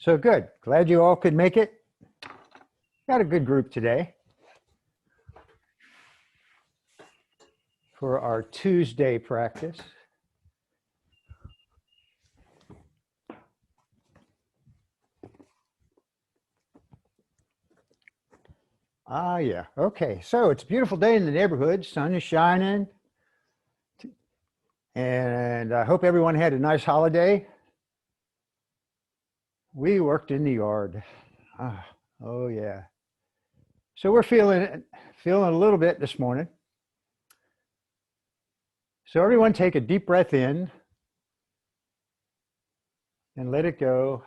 So good. Glad you all could make it. Got a good group today for our Tuesday practice. Yeah. Okay. So it's a beautiful day in the neighborhood. Sun is shining. And I hope everyone had a nice holiday. We worked in the yard. Oh yeah. So we're feeling a little bit this morning. So everyone take a deep breath in and let it go.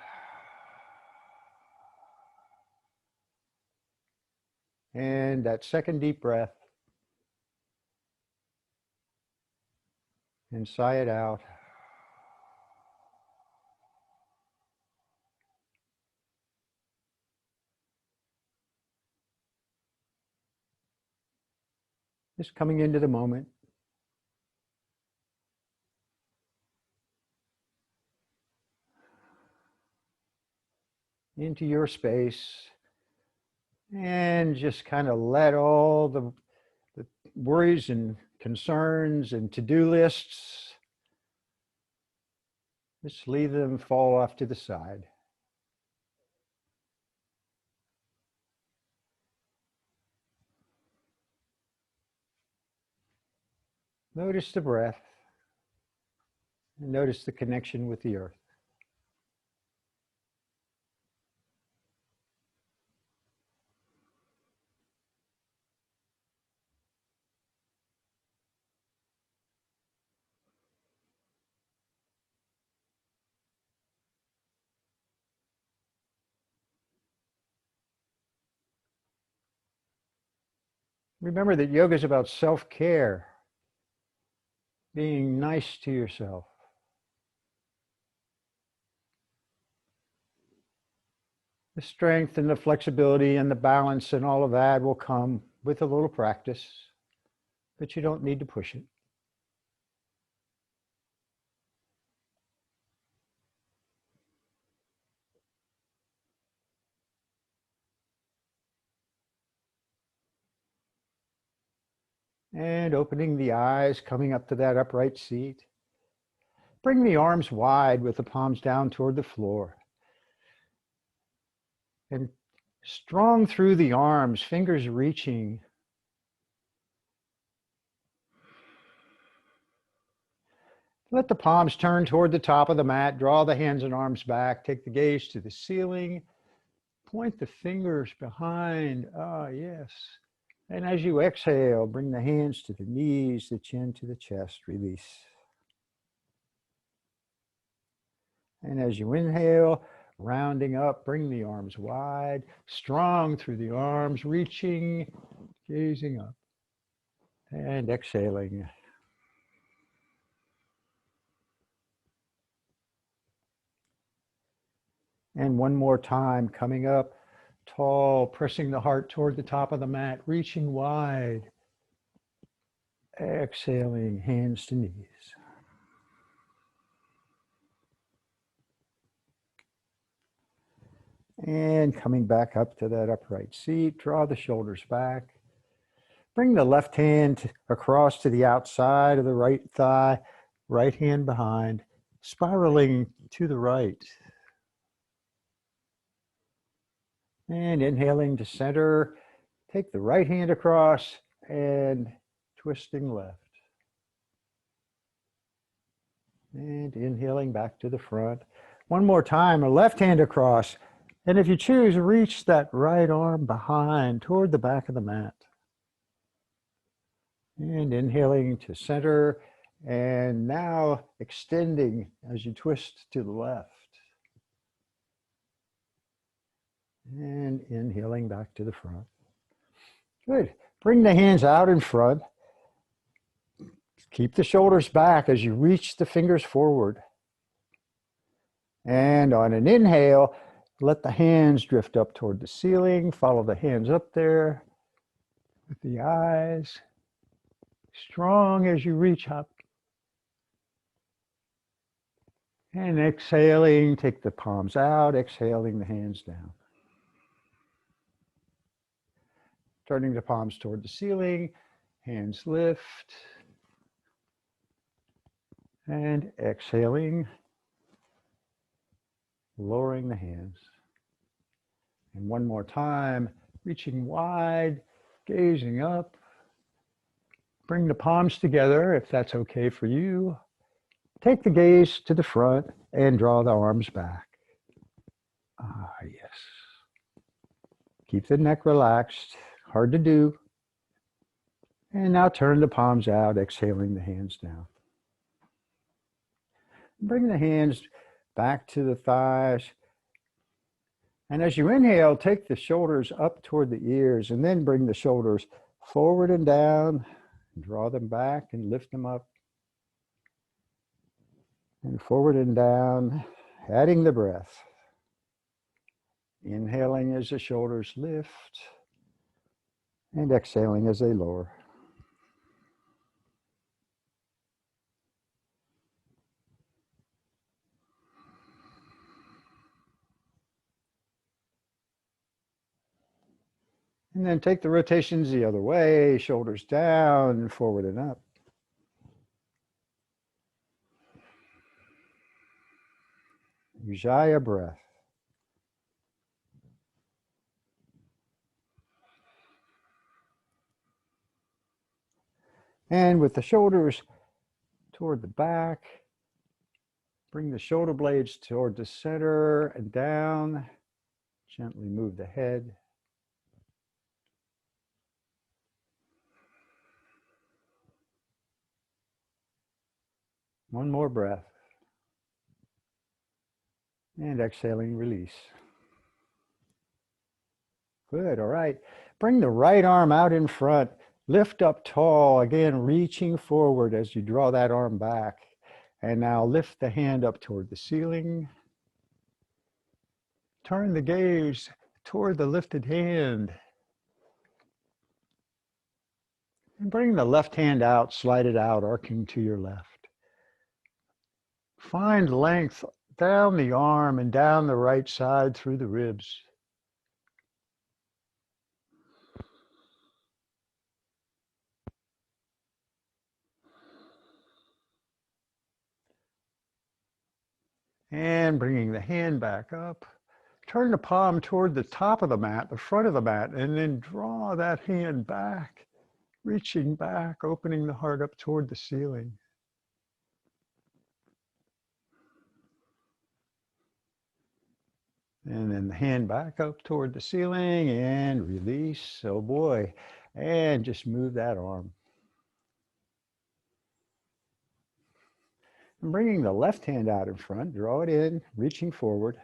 And that second deep breath and sigh it out. Just coming into the moment. Into your space, and just kind of let all the worries and concerns and to-do lists, just leave them fall off to the side. Notice the breath and notice the connection with the earth. Remember that yoga is about self-care, being nice to yourself. The strength and the flexibility and the balance and all of that will come with a little practice, but you don't need to push it. And opening the eyes, coming up to that upright seat. Bring the arms wide with the palms down toward the floor. And strong through the arms, fingers reaching. Let the palms turn toward the top of the mat. Draw the hands and arms back. Take the gaze to the ceiling. Point the fingers behind. Yes. And as you exhale, bring the hands to the knees, the chin to the chest. Release. And as you inhale, rounding up, bring the arms wide, strong through the arms, reaching, gazing up, and exhaling. And one more time, coming up tall, pressing the heart toward the top of the mat, reaching wide, exhaling, hands to knees. And coming back up to that upright seat, draw the shoulders back. Bring the left hand across to the outside of the right thigh, right hand behind, spiraling to the right. And inhaling to center, take the right hand across and twisting left. And inhaling back to the front. One more time, a left hand across. And if you choose, reach that right arm behind toward the back of the mat. And inhaling to center. And now extending as you twist to the left. And inhaling back to the front. Good. Bring the hands out in front. Keep the shoulders back as you reach the fingers forward. And on an inhale, let the hands drift up toward the ceiling. Follow the hands up there with the eyes. Strong as you reach up. And exhaling, take the palms out, exhaling the hands down. Turning the palms toward the ceiling, hands lift. And exhaling, lowering the hands. And one more time, reaching wide, gazing up. Bring the palms together if that's okay for you. Take the gaze to the front and draw the arms back. Ah, yes. Keep the neck relaxed, hard to do. And now turn the palms out, exhaling the hands down. Bring the hands back to the thighs. And as you inhale, take the shoulders up toward the ears and then bring the shoulders forward and down. Draw them back and lift them up. And forward and down, adding the breath. Inhaling as the shoulders lift and exhaling as they lower. And then take the rotations the other way, shoulders down, forward and up. Ujjayi breath. And with the shoulders toward the back, bring the shoulder blades toward the center and down. Gently move the head. One more breath. And exhaling, release. Good, all right. Bring the right arm out in front. Lift up tall, again, reaching forward as you draw that arm back. And now lift the hand up toward the ceiling. Turn the gaze toward the lifted hand. And bring the left hand out, slide it out, arcing to your left. Find length down the arm and down the right side through the ribs. And bringing the hand back up. Turn the palm toward the top of the mat, the front of the mat, and then draw that hand back, reaching back, opening the heart up toward the ceiling. And then the hand back up toward the ceiling and release. Oh boy. And just move that arm. And bringing the left hand out in front, draw it in, reaching forward.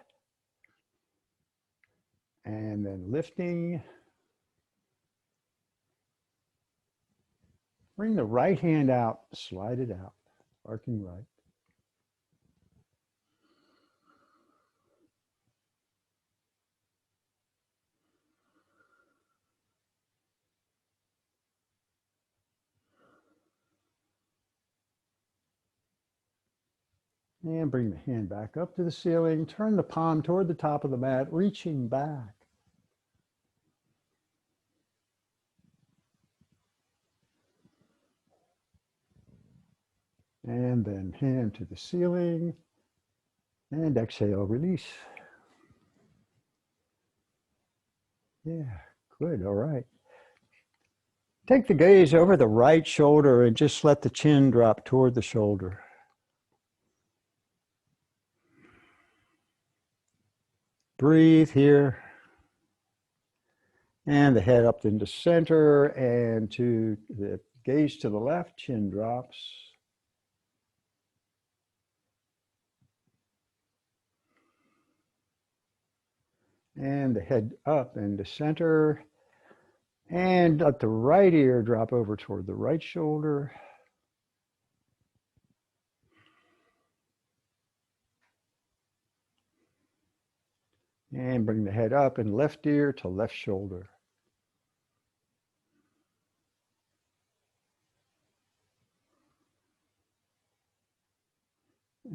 And then lifting. Bring the right hand out, slide it out, arcing right. And bring the hand back up to the ceiling. Turn the palm toward the top of the mat, reaching back. And then hand to the ceiling. And exhale, release. Yeah, good, all right. Take the gaze over the right shoulder and just let the chin drop toward the shoulder. Breathe here. And the head up into center and to the gaze to the left, chin drops. And the head up into center. And let the right ear drop over toward the right shoulder. And bring the head up and left ear to left shoulder.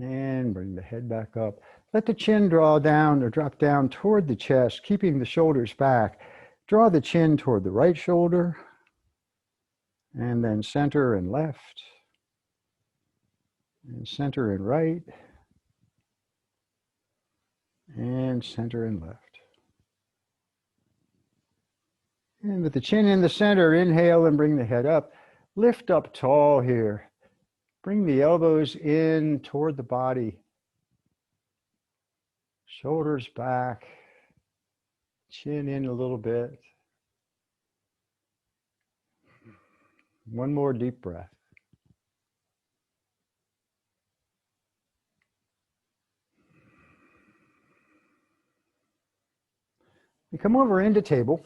And bring the head back up. Let the chin draw down or drop down toward the chest, keeping the shoulders back. Draw the chin toward the right shoulder, and then center and left, and center and right, and center and left. And with the chin in the center, inhale and bring the head up. Lift up tall here. Bring the elbows in toward the body. Shoulders back. Chin in a little bit. One more deep breath. We come over into table.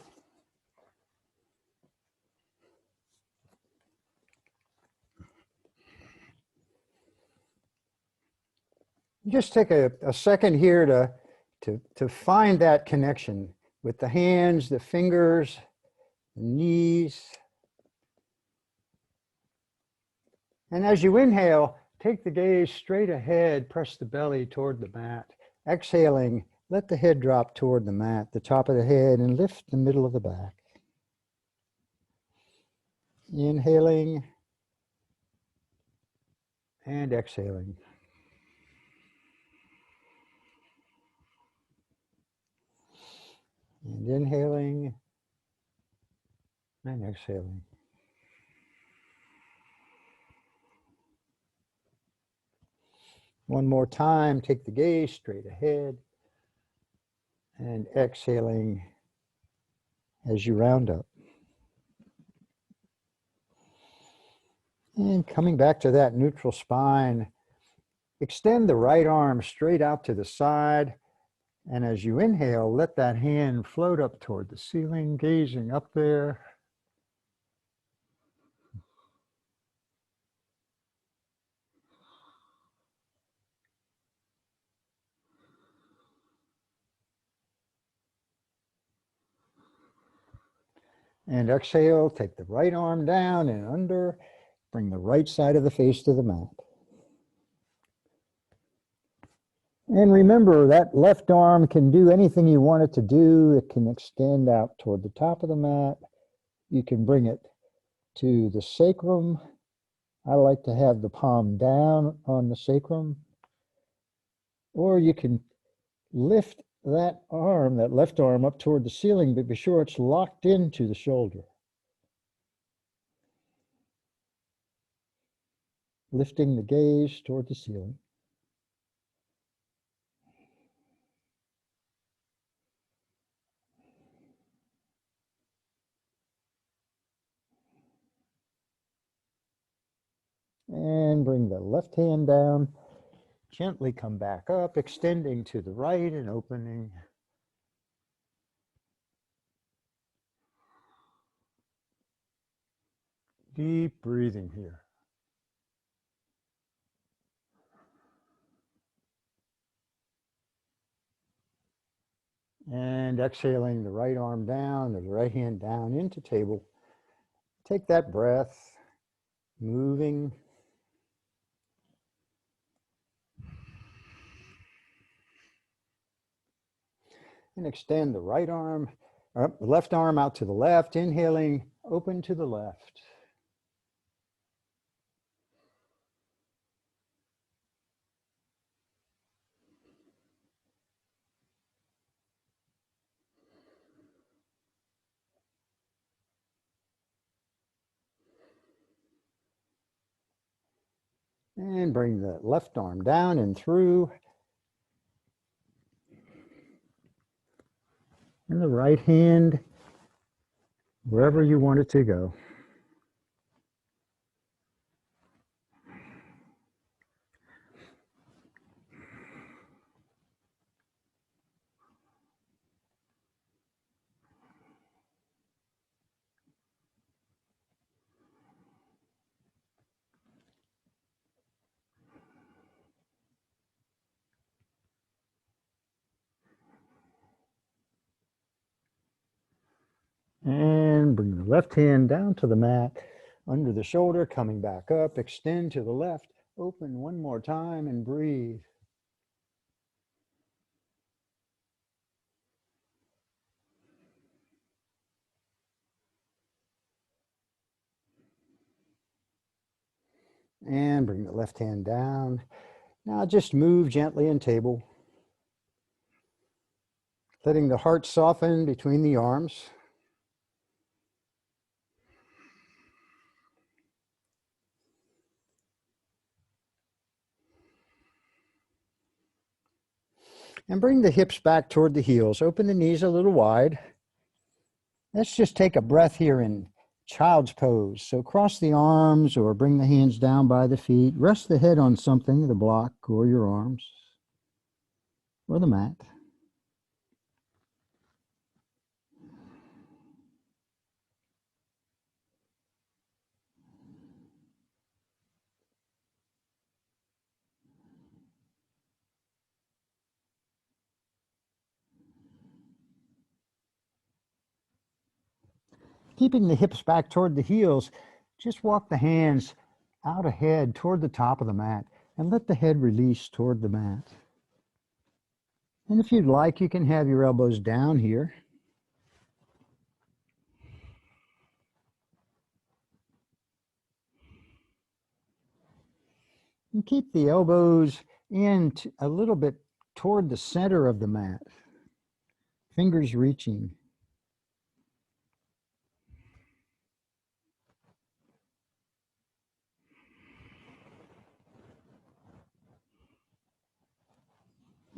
Just take a second here to find that connection with the hands, the fingers, the knees. And as you inhale, take the gaze straight ahead, press the belly toward the mat. Exhaling, let the head drop toward the mat, the top of the head, and lift the middle of the back. Inhaling and exhaling. And inhaling and exhaling. One more time, take the gaze straight ahead and exhaling as you round up. And coming back to that neutral spine, extend the right arm straight out to the side. And as you inhale, let that hand float up toward the ceiling, gazing up there. And exhale, take the right arm down and under, bring the right side of the face to the mat. And remember, that left arm can do anything you want it to do. It can extend out toward the top of the mat. You can bring it to the sacrum. I like to have the palm down on the sacrum. Or you can lift that arm, that left arm, up toward the ceiling, but be sure it's locked into the shoulder. Lifting the gaze toward the ceiling. And bring the left hand down. Gently come back up, extending to the right and opening. Deep breathing here. And exhaling the right arm down or the right hand down into table. Take that breath, moving. And extend the right arm, or left arm out to the left, inhaling, open to the left. And bring the left arm down and through. And the right hand, wherever you want it to go. And bring the left hand down to the mat, under the shoulder, coming back up, extend to the left, open one more time and breathe. And bring the left hand down. Now just move gently in table, letting the heart soften between the arms. And bring the hips back toward the heels. Open the knees a little wide. Let's just take a breath here in child's pose. So cross the arms or bring the hands down by the feet. Rest the head on something, the block or your arms or the mat. Keeping the hips back toward the heels, just walk the hands out ahead toward the top of the mat and let the head release toward the mat. And if you'd like, you can have your elbows down here. And keep the elbows in a little bit toward the center of the mat, fingers reaching.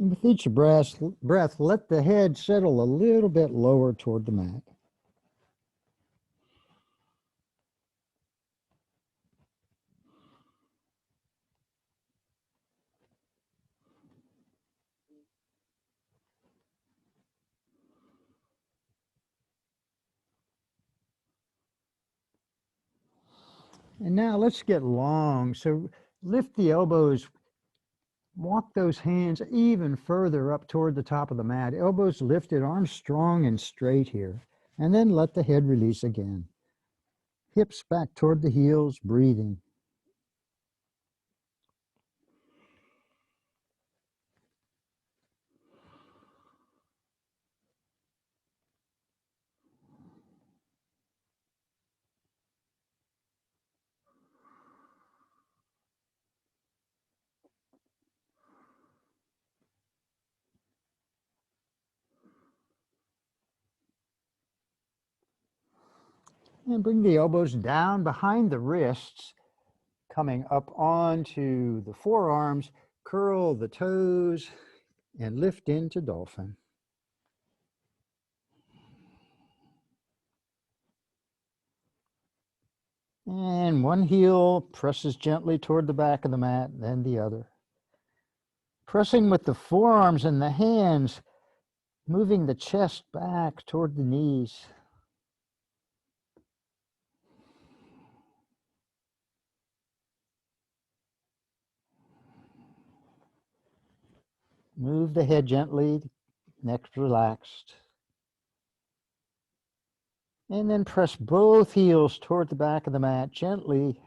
And with each breath, let the head settle a little bit lower toward the mat. And now let's get long. So lift the elbows, walk those hands even further up toward the top of the mat. Elbows lifted, arms strong and straight here. And then let the head release again. Hips back toward the heels, breathing. And bring the elbows down behind the wrists, coming up onto the forearms. Curl the toes and lift into dolphin. And one heel presses gently toward the back of the mat, then the other. Pressing with the forearms and the hands, moving the chest back toward the knees. Move the head gently, neck relaxed. And then press both heels toward the back of the mat gently.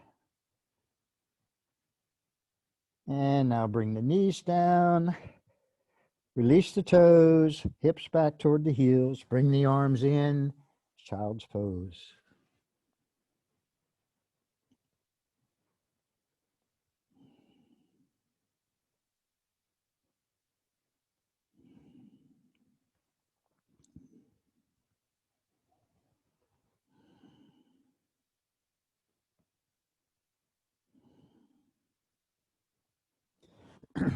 And now bring the knees down. Release the toes, hips back toward the heels. Bring the arms in, child's pose.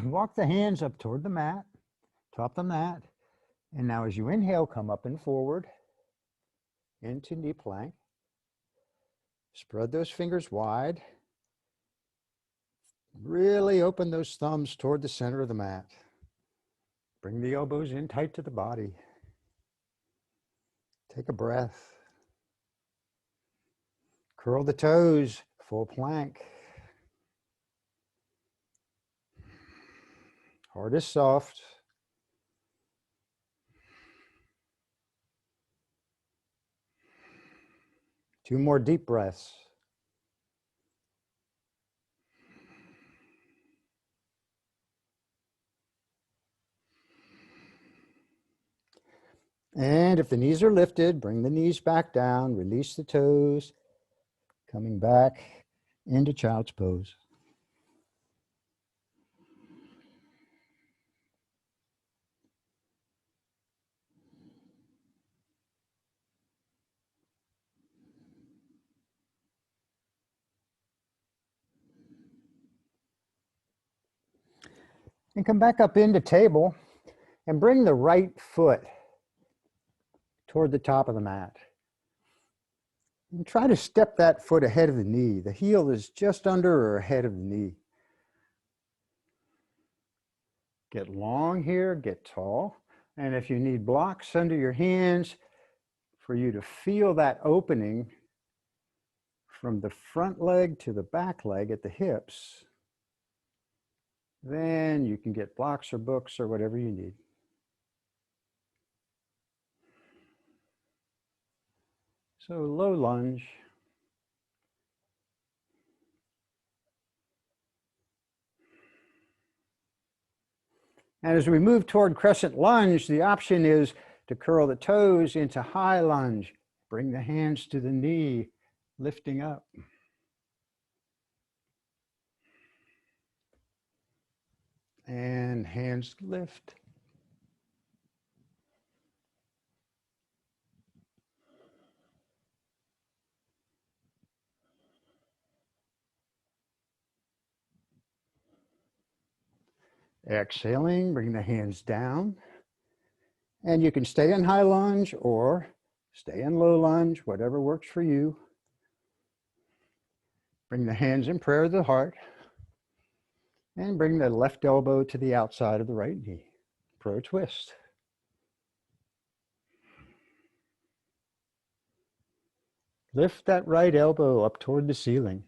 Walk the hands up toward the mat, top the mat. And now as you inhale, come up and forward into knee plank. Spread those fingers wide. Really open those thumbs toward the center of the mat. Bring the elbows in tight to the body. Take a breath. Curl the toes, full plank. Heart is soft. Two more deep breaths. And if the knees are lifted, bring the knees back down, release the toes, coming back into child's pose. And come back up into table and bring the right foot toward the top of the mat. And try to step that foot ahead of the knee. The heel is just under or ahead of the knee. Get long here, get tall. And if you need blocks under your hands, for you to feel that opening from the front leg to the back leg at the hips, then you can get blocks or books or whatever you need. So low lunge. And as we move toward crescent lunge, the option is to curl the toes into high lunge. Bring the hands to the knee, lifting up. And hands lift. Exhaling, bring the hands down. And you can stay in high lunge or stay in low lunge, whatever works for you. Bring the hands in prayer to the heart. And bring the left elbow to the outside of the right knee. Pro twist. Lift that right elbow up toward the ceiling.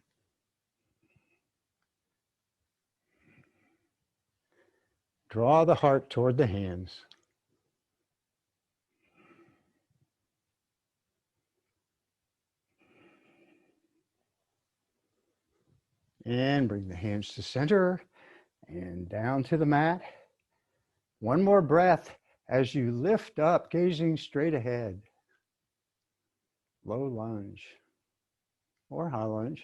Draw the heart toward the hands. And bring the hands to center and down to the mat. One more breath as you lift up, gazing straight ahead. Low lunge or high lunge.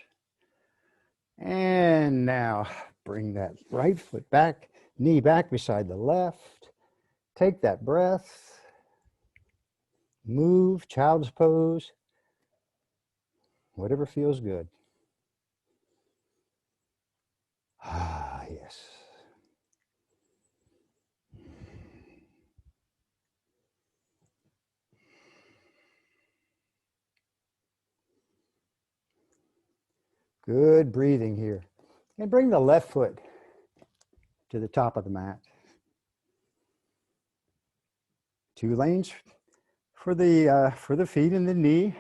And now bring that right foot back, knee back beside the left. Take that breath. Move, child's pose. Whatever feels good. Ah, yes. Good breathing here. And bring the left foot to the top of the mat. 2 lanes for the feet and the knee.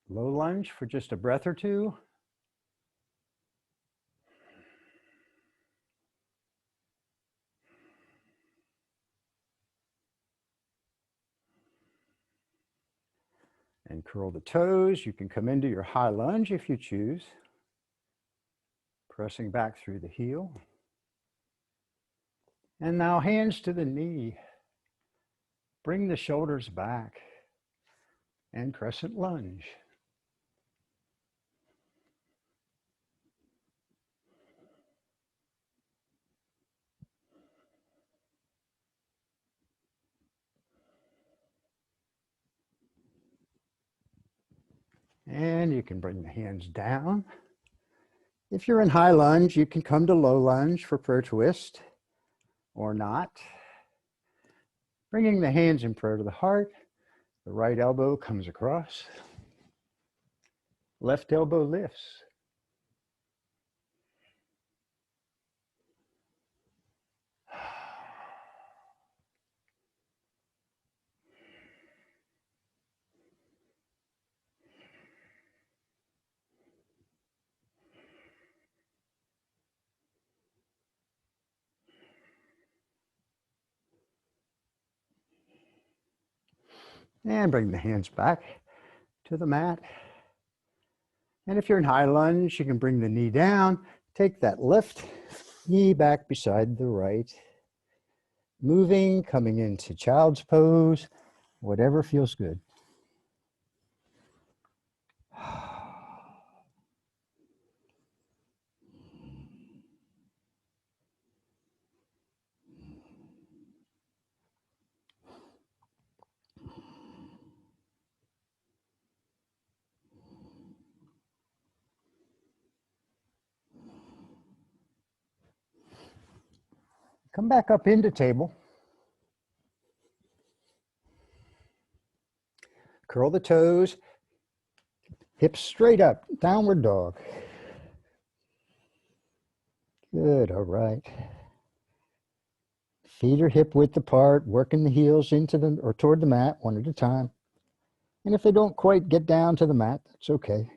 Low lunge for just a breath or two. And curl the toes. You can come into your high lunge if you choose. Pressing back through the heel. And now hands to the knee. Bring the shoulders back. And crescent lunge. And you can bring the hands down. If you're in high lunge, you can come to low lunge for prayer twist or not. Bringing the hands in prayer to the heart. The right elbow comes across. Left elbow lifts. And bring the hands back to the mat. And if you're in high lunge, you can bring the knee down. Take that left knee back beside the right. Moving, coming into child's pose, whatever feels good. Come back up into table. Curl the toes, hips straight up, downward dog. Good, all right. Feet are hip width apart, working the heels into the or toward the mat one at a time. And if they don't quite get down to the mat, that's okay.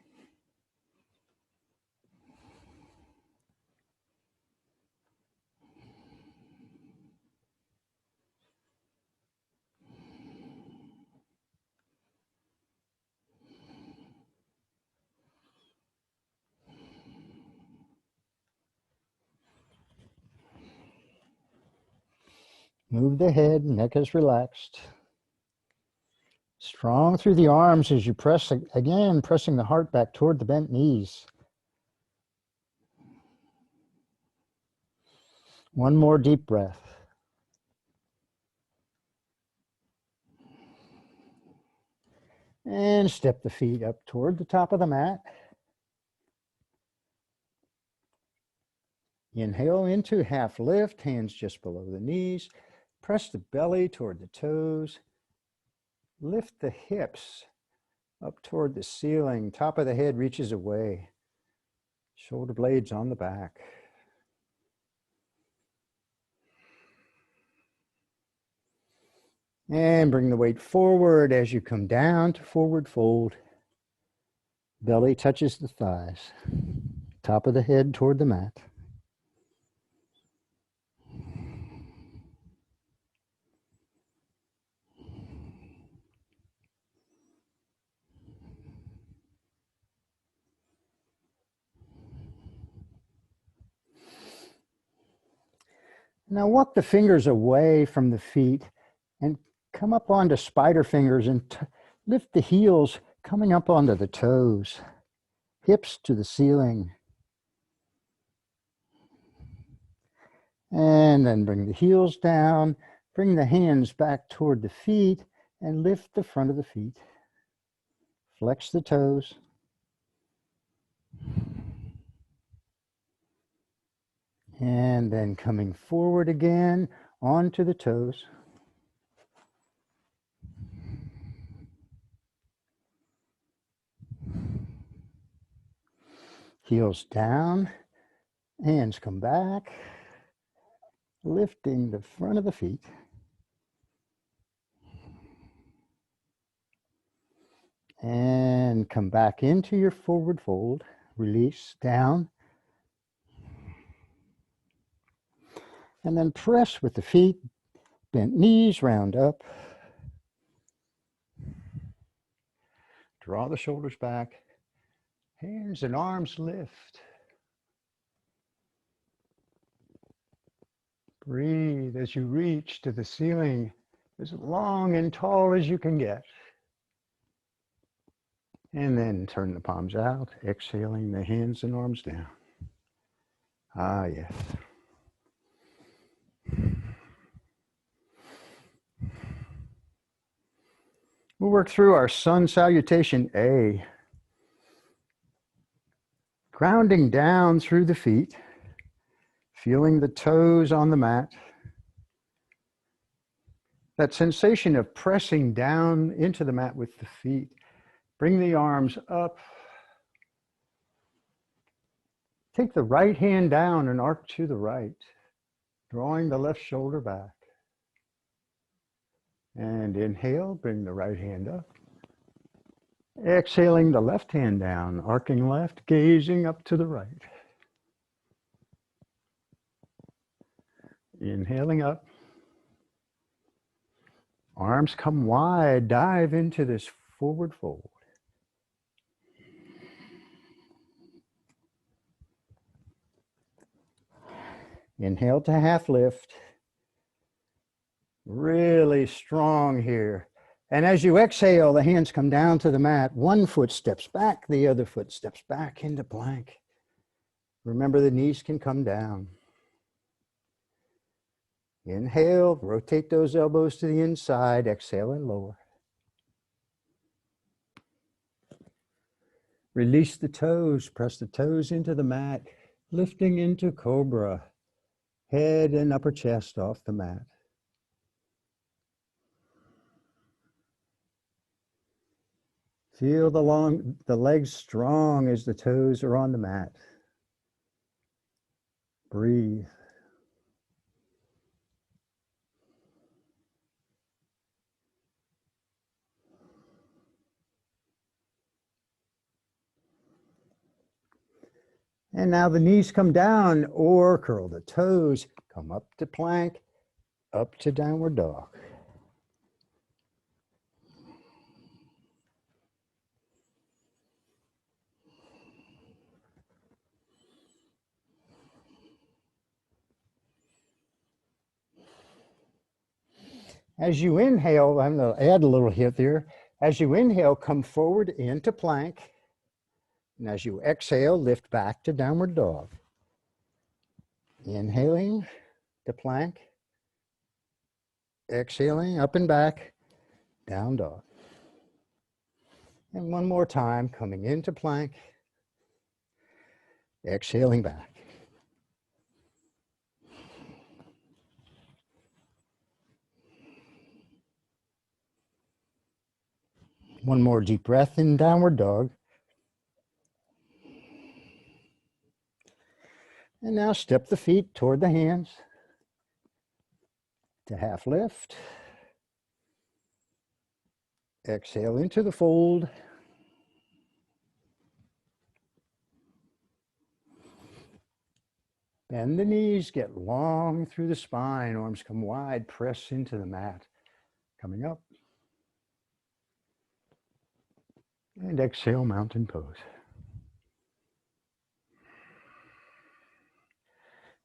Move the head, neck is relaxed. Strong through the arms as you press, again, pressing the heart back toward the bent knees. One more deep breath. And step the feet up toward the top of the mat. Inhale into half lift, hands just below the knees. Press the belly toward the toes. Lift the hips up toward the ceiling. Top of the head reaches away. Shoulder blades on the back. And bring the weight forward as you come down to forward fold. Belly touches the thighs. Top of the head toward the mat. Now walk the fingers away from the feet and come up onto spider fingers and lift the heels coming up onto the toes. Hips to the ceiling. And then bring the heels down, bring the hands back toward the feet and lift the front of the feet. Flex the toes. And then coming forward again onto the toes. Heels down, hands come back, lifting the front of the feet. And come back into your forward fold. Release down. And then press with the feet, bent knees, round up. Draw the shoulders back. Hands and arms lift. Breathe as you reach to the ceiling as long and tall as you can get. And then turn the palms out, exhaling the hands and arms down. Ah, yes. We'll work through our sun salutation A. Grounding down through the feet, feeling the toes on the mat. That sensation of pressing down into the mat with the feet. Bring the arms up. Take the right hand down and arc to the right, drawing the left shoulder back. And inhale, bring the right hand up. Exhaling the left hand down, arcing left, gazing up to the right. Inhaling up. Arms come wide, dive into this forward fold. Inhale to half lift. Really strong here. And as you exhale, the hands come down to the mat. One foot steps back, the other foot steps back into plank. Remember, the knees can come down. Inhale, rotate those elbows to the inside. Exhale and lower. Release the toes, press the toes into the mat, lifting into cobra. Head and upper chest off the mat. Feel the legs strong as the toes are on the mat. Breathe. And now the knees come down or curl the toes, come up to plank, up to downward dog. As you inhale, I'm going to add a little hit there. As you inhale, come forward into plank. And as you exhale, lift back to downward dog. Inhaling to plank. Exhaling up and back, down dog. And one more time, coming into plank. Exhaling back. One more deep breath in downward dog. And now step the feet toward the hands to half lift. Exhale into the fold. Bend the knees, get long through the spine, arms come wide, press into the mat. Coming up. And exhale, mountain pose.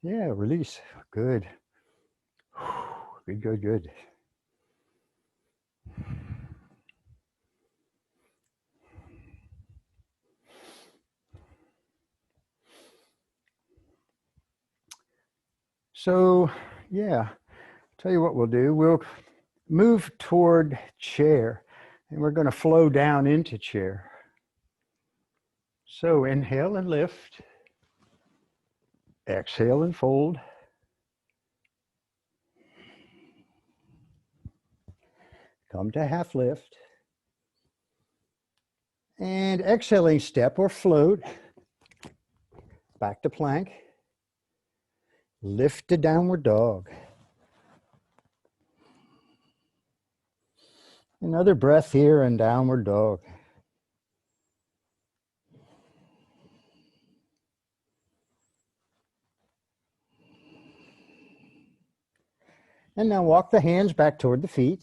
Yeah, release. Good. Good, good, good. So, yeah, tell you what we'll do. We'll move toward chair, and we're going to flow down into chair. So inhale and lift. Exhale and fold. Come to half lift. And exhaling, step or float. Back to plank. Lift to downward dog. Another breath here in downward dog. And now walk the hands back toward the feet.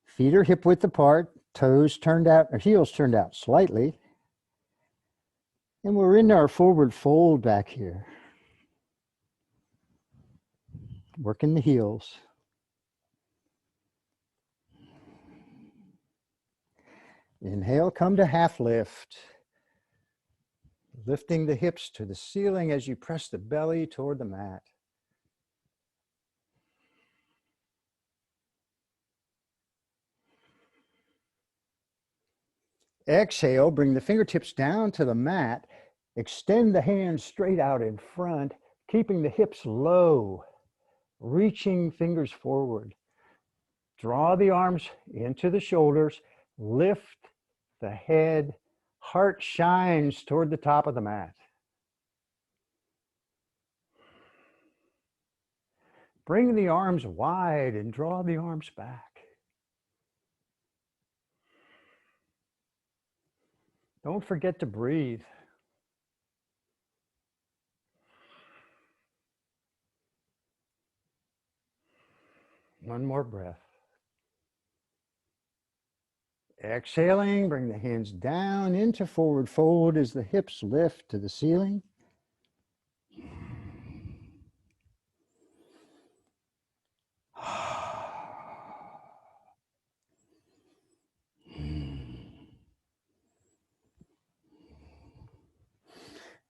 Feet are hip width apart, toes turned out, or heels turned out slightly. And we're in our forward fold back here. Working the heels. Inhale, come to half lift. Lifting the hips to the ceiling as you press the belly toward the mat. Exhale, bring the fingertips down to the mat. Extend the hands straight out in front, keeping the hips low, reaching fingers forward. Draw the arms into the shoulders, lift the head, heart shines toward the top of the mat. Bring the arms wide and draw the arms back. Don't forget to breathe. One more breath. Exhaling, bring the hands down into forward fold as the hips lift to the ceiling.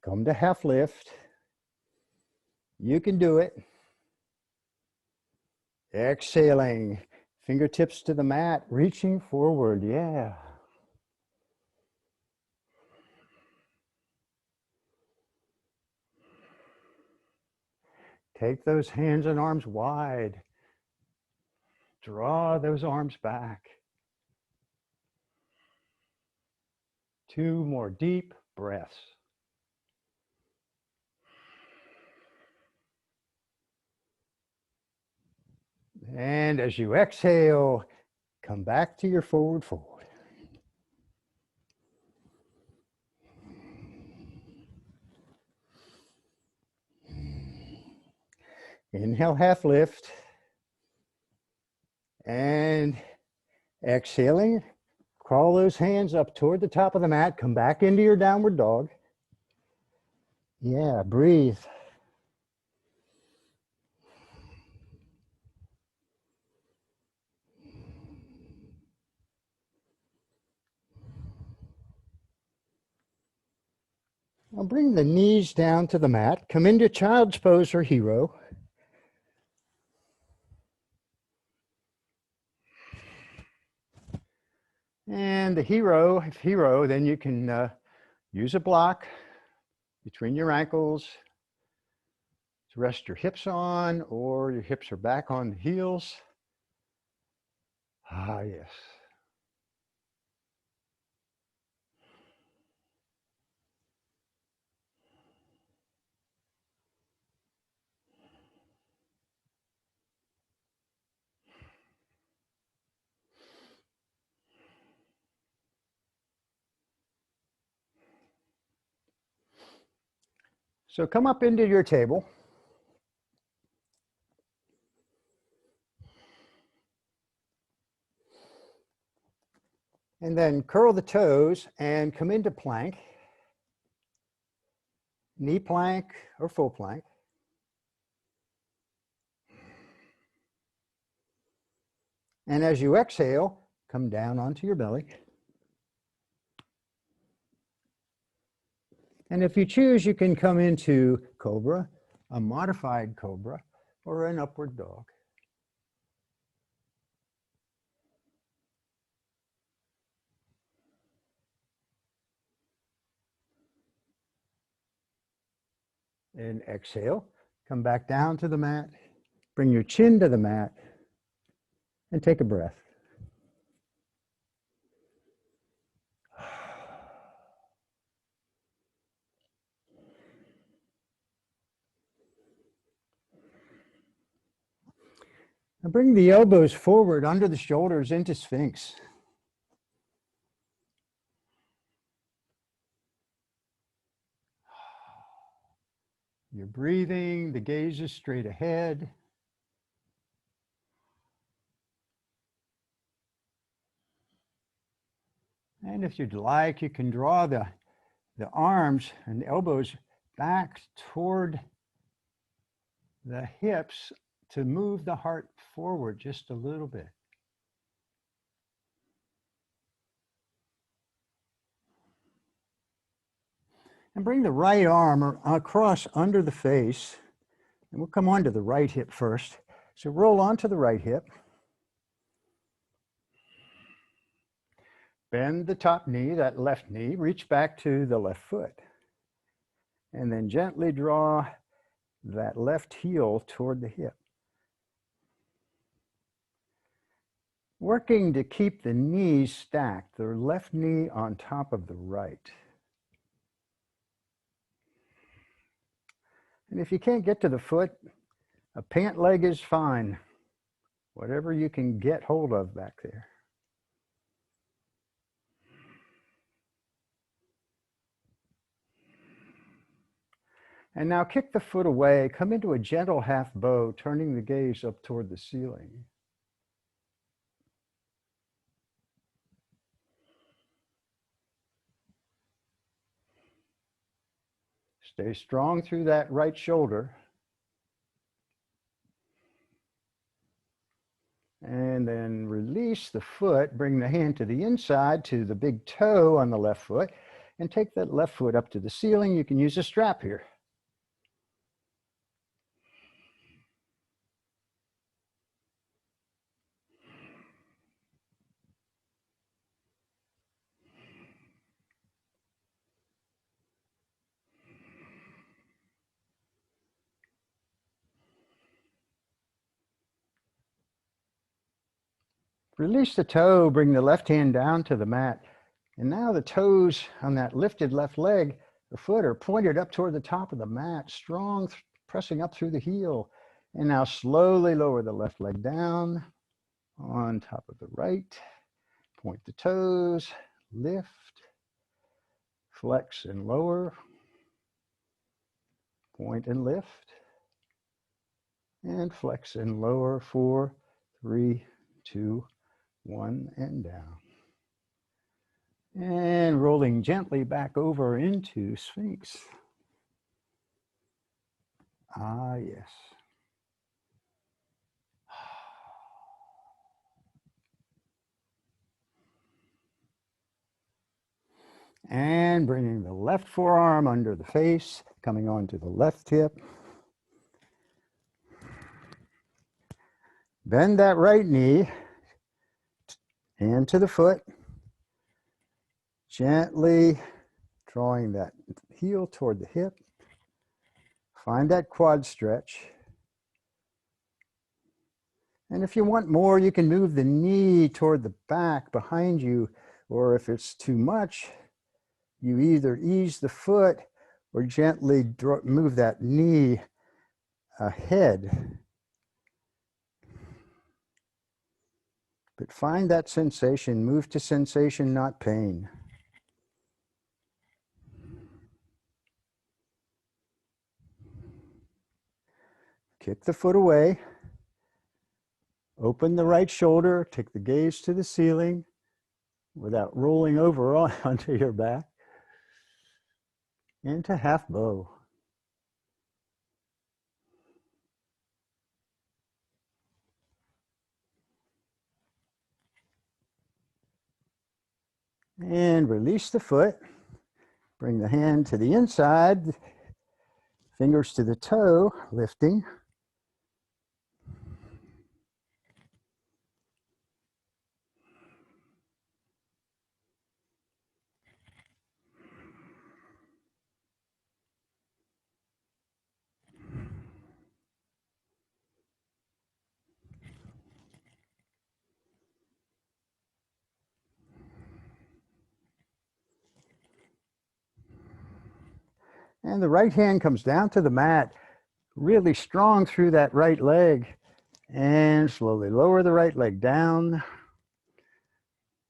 Come to half lift. You can do it. Exhaling, fingertips to the mat, reaching forward. Yeah. Take those hands and arms wide. Draw those arms back. 2 more deep breaths. And as you exhale, come back to your forward fold. Inhale, half lift. And exhaling, crawl those hands up toward the top of the mat. Come back into your downward dog. Yeah, breathe. Now bring the knees down to the mat. Come into child's pose or hero. And the hero, if hero, then you can use a block between your ankles to rest your hips on, or your hips are back on the heels. Ah, yes. So come up into your table. And then curl the toes and come into plank. Knee plank or full plank. And as you exhale, come down onto your belly. And if you choose, you can come into cobra, a modified cobra, or an upward dog. And exhale, come back down to the mat, bring your chin to the mat, and take a breath. Now bring the elbows forward under the shoulders into Sphinx. You're breathing, the gaze is straight ahead. And if you'd like, you can draw the arms and the elbows back toward the hips to move the heart forward just a little bit. And bring the right arm across under the face. And we'll come onto the right hip first. So roll onto the right hip. Bend the top knee, that left knee, reach back to the left foot. And then gently draw that left heel toward the hip. Working to keep the knees stacked, the left knee on top of the right. And if you can't get to the foot, a pant leg is fine. Whatever you can get hold of back there. And now kick the foot away, come into a gentle half bow, turning the gaze up toward the ceiling. Stay strong through that right shoulder. And then release the foot, bring the hand to the inside to the big toe on the left foot, and take that left foot up to the ceiling. You can use a strap here. Release the toe, bring the left hand down to the mat. And now the toes on that lifted left leg or foot are pointed up toward the top of the mat, strong, pressing up through the heel. And now slowly lower the left leg down on top of the right. Point the toes, lift, flex and lower, point and lift, and flex and lower. 4, 3, 2, 1, and down. And rolling gently back over into Sphinx. Ah, yes. And bringing the left forearm under the face, coming onto the left hip. Bend that right knee, hand to the foot, gently drawing that heel toward the hip. Find that quad stretch. And if you want more, you can move the knee toward the back behind you, or if it's too much, you either ease the foot or gently move that knee ahead. But find that sensation, move to sensation, not pain. Kick the foot away. Open the right shoulder, take the gaze to the ceiling without rolling over onto your back. Into half bow. And release the foot. Bring the hand to the inside, fingers to the toe, lifting. And the right hand comes down to the mat, really strong through that right leg. And slowly lower the right leg down.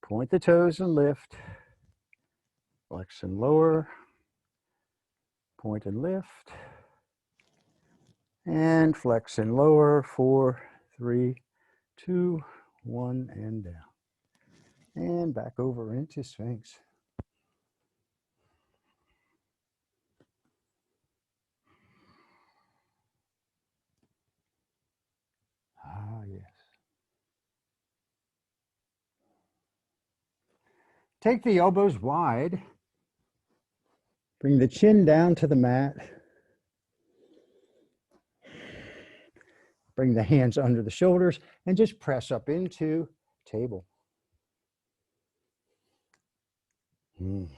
Point the toes and lift. Flex and lower. Point and lift. And flex and lower. 4, 3, 2, 1, and down. And back over into Sphinx. Ah, yes. Take the elbows wide. Bring the chin down to the mat. Bring the hands under the shoulders and just press up into table. And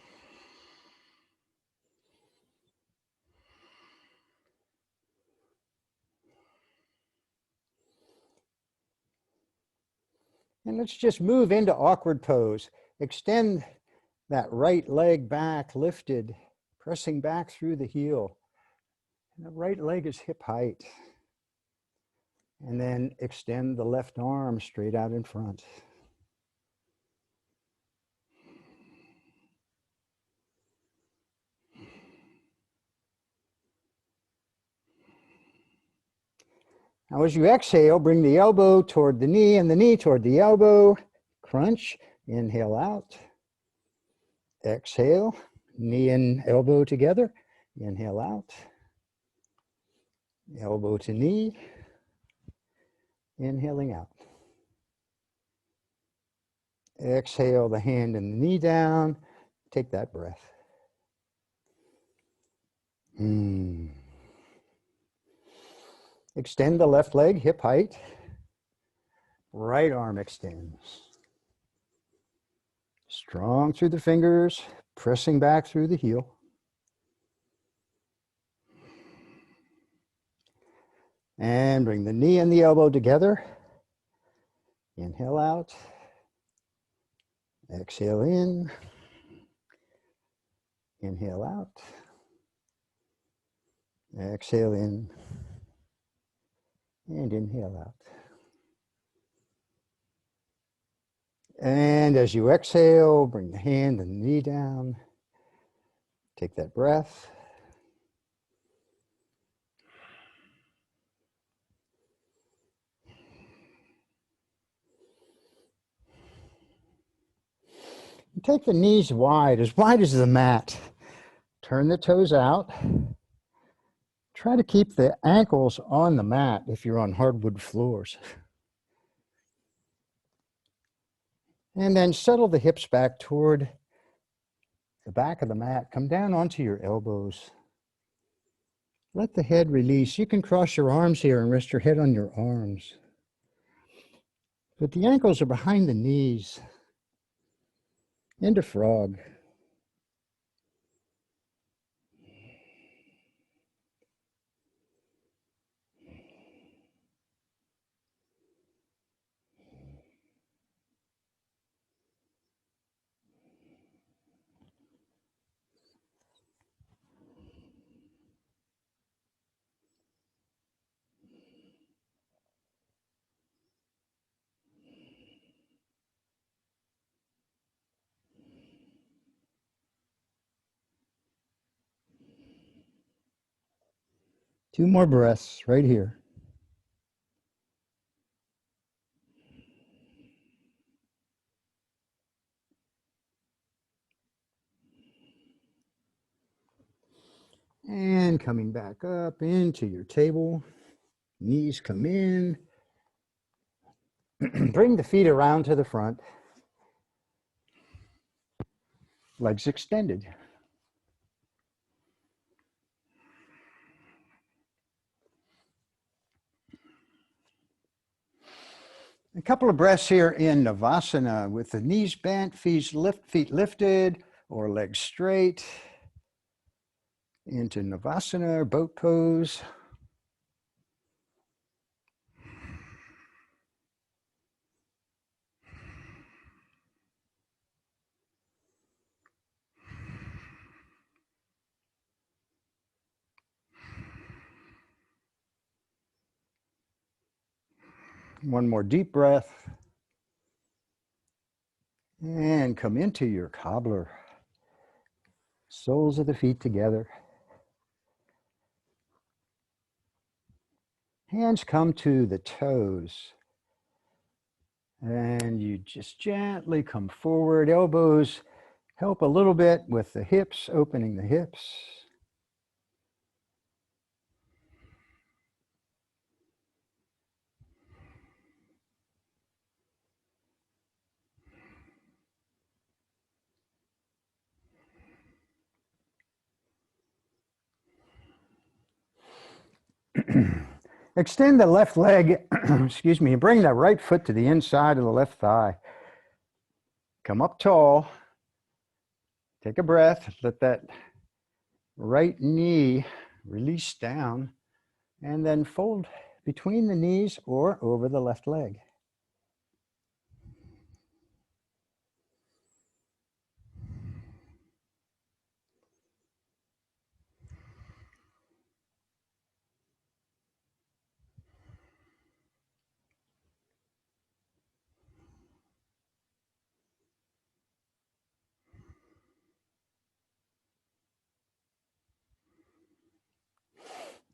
let's just move into awkward pose. Extend that right leg back, lifted, pressing back through the heel. And the right leg is hip height. And then extend the left arm straight out in front. Now as you exhale, bring the elbow toward the knee and the knee toward the elbow. Crunch, inhale out. Exhale, knee and elbow together. Inhale out. Elbow to knee. Inhaling out. Exhale the hand and the knee down. Take that breath. Extend the left leg, hip height. Right arm extends. Strong through the fingers, pressing back through the heel. And bring the knee and the elbow together. Inhale out. Exhale in. Inhale out. Exhale in. And inhale out. And as you exhale, bring the hand and the knee down. Take that breath. Take the knees wide as the mat. Turn the toes out. Try to keep the ankles on the mat if you're on hardwood floors. And then settle the hips back toward the back of the mat. Come down onto your elbows. Let the head release. You can cross your arms here and rest your head on your arms. But the ankles are behind the knees. Into frog. Two more breaths right here. And coming back up into your table. Knees come in. Bring the feet around to the front. Legs extended. A couple of breaths here in Navasana with the knees bent, feet lifted, or legs straight. Into Navasana, boat pose. One more deep breath. And come into your cobbler. Soles of the feet together. Hands come to the toes. And you just gently come forward. Elbows help a little bit with the hips, opening the hips. Extend the left leg, excuse me, and bring that right foot to the inside of the left thigh. Come up tall. Take a breath. Let that right knee release down and then fold between the knees or over the left leg.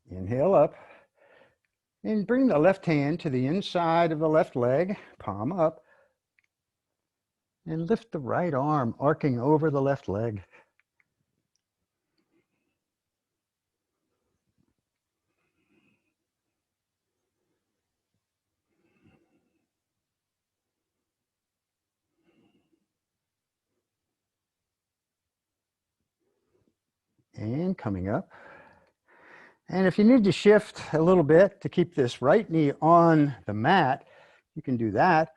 Inhale up and bring the left hand to the inside of the left leg, palm up, and lift the right arm, arcing over the left leg. And coming up. And if you need to shift a little bit to keep this right knee on the mat, you can do that.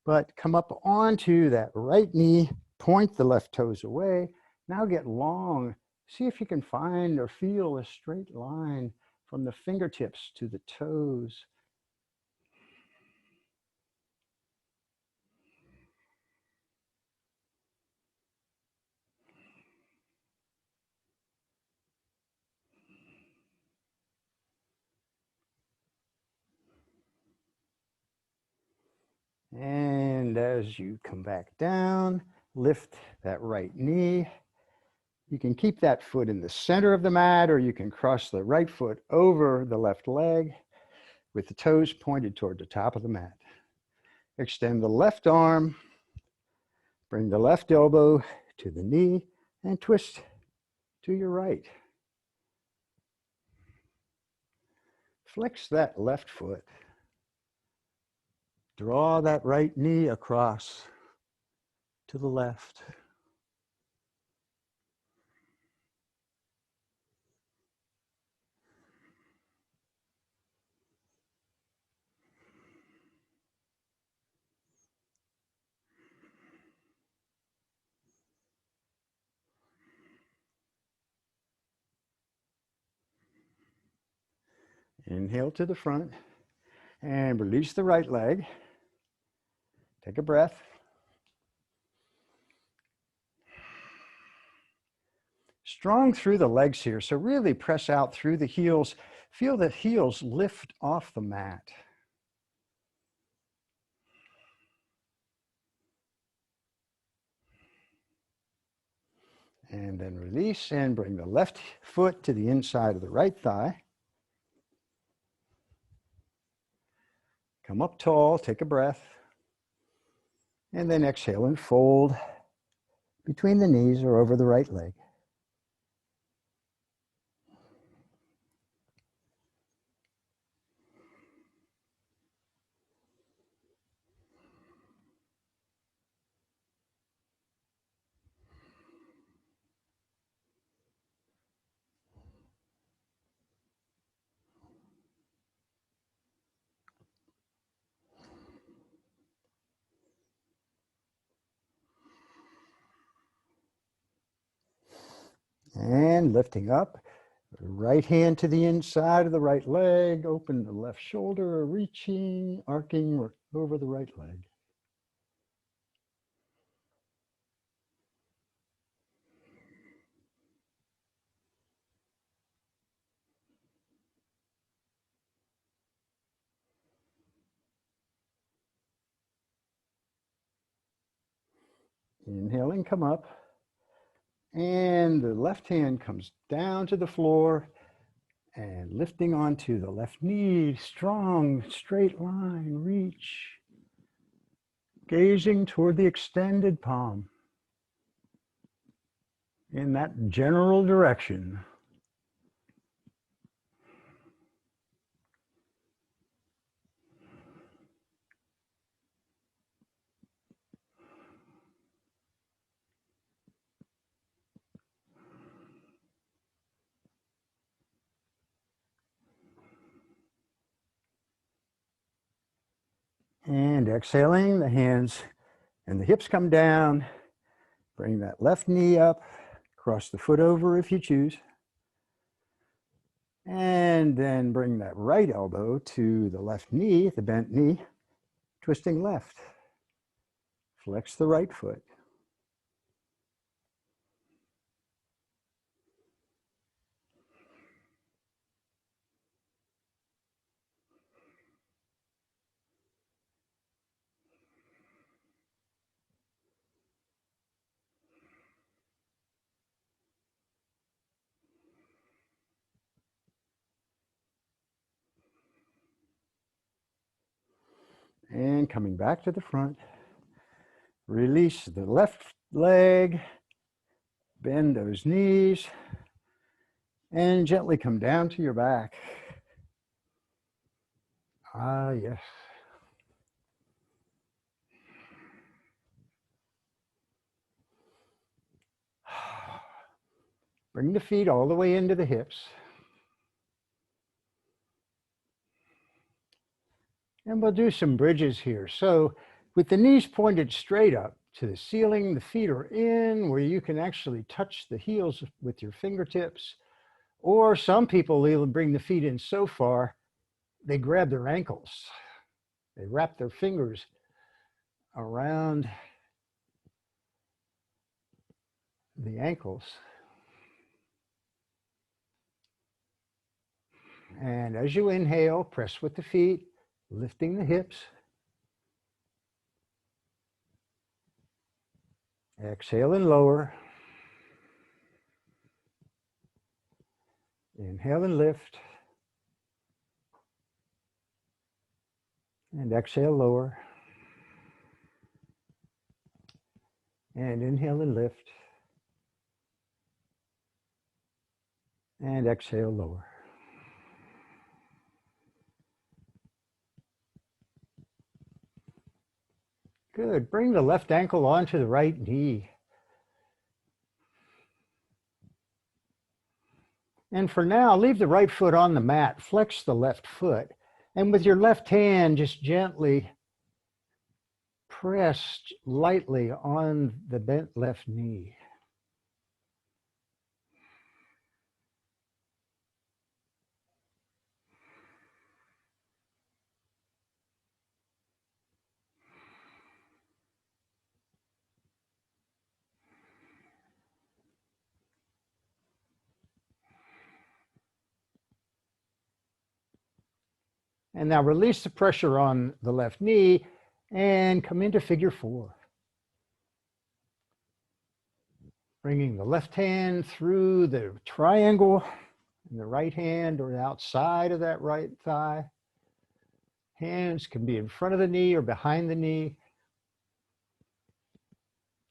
But come up onto that right knee, point the left toes away. Now get long. See if you can find or feel a straight line from the fingertips to the toes. And as you come back down, lift that right knee. You can keep that foot in the center of the mat, or you can cross the right foot over the left leg with the toes pointed toward the top of the mat. Extend the left arm, bring the left elbow to the knee, and twist to your right. Flex that left foot. Draw that right knee across to the left. Inhale to the front and release the right leg. Take a breath. Strong through the legs here, so really press out through the heels. Feel the heels lift off the mat. And then release and bring the left foot to the inside of the right thigh. Come up tall, take a breath. And then exhale and fold between the knees or over the right leg. And lifting up, right hand to the inside of the right leg, open the left shoulder, reaching, arcing over the right leg. Inhaling, come up. And the left hand comes down to the floor and lifting onto the left knee, strong, straight line, reach. Gazing toward the extended palm in that general direction. And exhaling, the hands and the hips come down. Bring that left knee up, cross the foot over if you choose. And then bring that right elbow to the left knee, the bent knee, twisting left. Flex the right foot. And coming back to the front, release the left leg, bend those knees, and gently come down to your back. Ah, yes. Bring the feet all the way into the hips. And we'll do some bridges here. So with the knees pointed straight up to the ceiling, the feet are in where you can actually touch the heels with your fingertips. Or some people even bring the feet in so far, they grab their ankles. They wrap their fingers around the ankles. And as you inhale, press with the feet, lifting the hips. Exhale and lower. Inhale and lift. And exhale, lower. And inhale and lift. And exhale, lower. Good. Bring the left ankle onto the right knee. And for now, leave the right foot on the mat. Flex the left foot. And with your left hand, just gently press lightly on the bent left knee. And now release the pressure on the left knee and come into figure 4. Bringing the left hand through the triangle and the right hand or outside of that right thigh. Hands can be in front of the knee or behind the knee.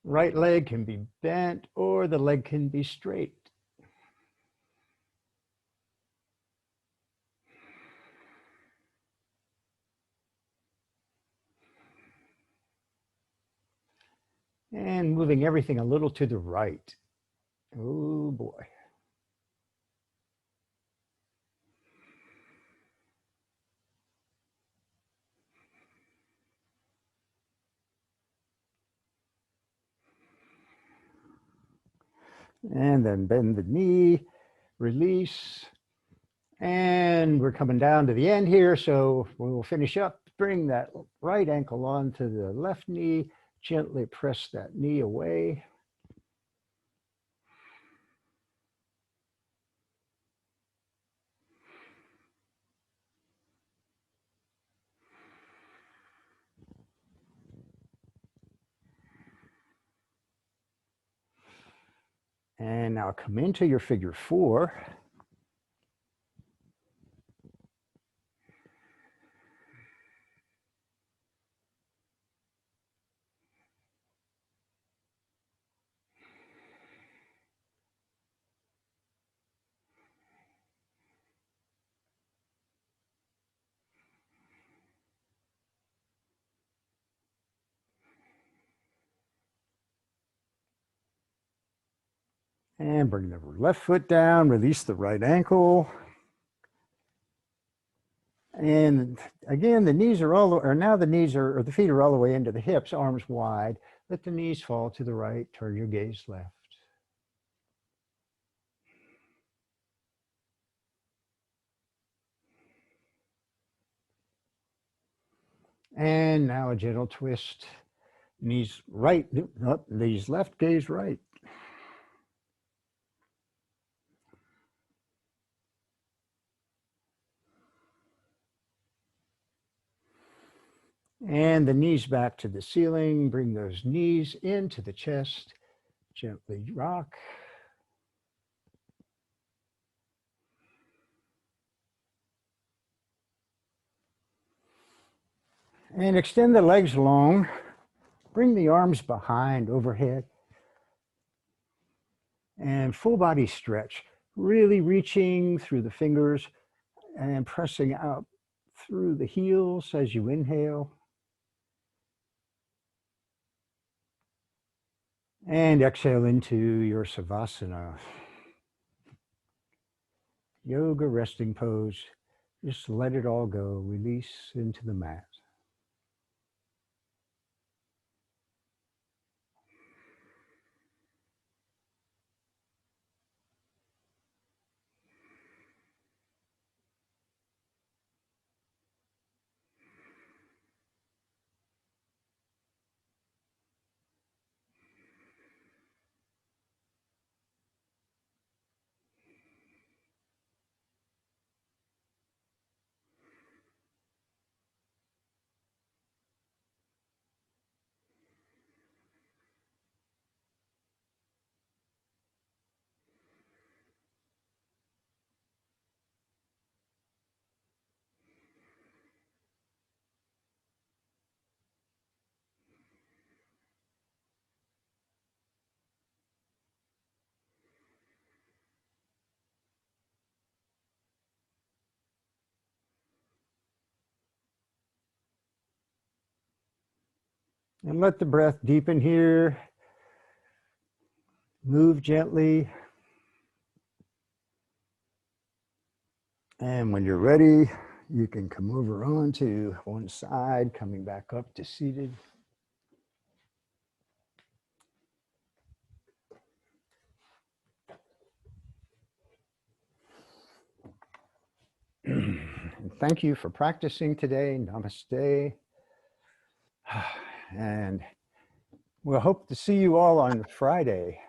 Right leg can be bent or the leg can be straight. And moving everything a little to the right. Oh boy. And then bend the knee, release. And we're coming down to the end here, so we'll finish up. Bring that right ankle onto the left knee. Gently press that knee away. And now come into your figure 4. And bring the left foot down, release the right ankle. And again, the knees are all, or now the knees are, or the feet are all the way into the hips, arms wide. Let the knees fall to the right, turn your gaze left. And now a gentle twist. Knees right, up, knees left, gaze right. And the knees back to the ceiling. Bring those knees into the chest. Gently rock. And extend the legs long. Bring the arms behind, overhead. And full body stretch. Really reaching through the fingers and pressing out through the heels as you inhale. And exhale into your Savasana. Yoga resting pose. Just let it all go. Release into the mat. And let the breath deepen here. Move gently. And when you're ready, you can come over onto one side, coming back up to seated. Thank you for practicing today. Namaste. And we'll hope to see you all on Friday.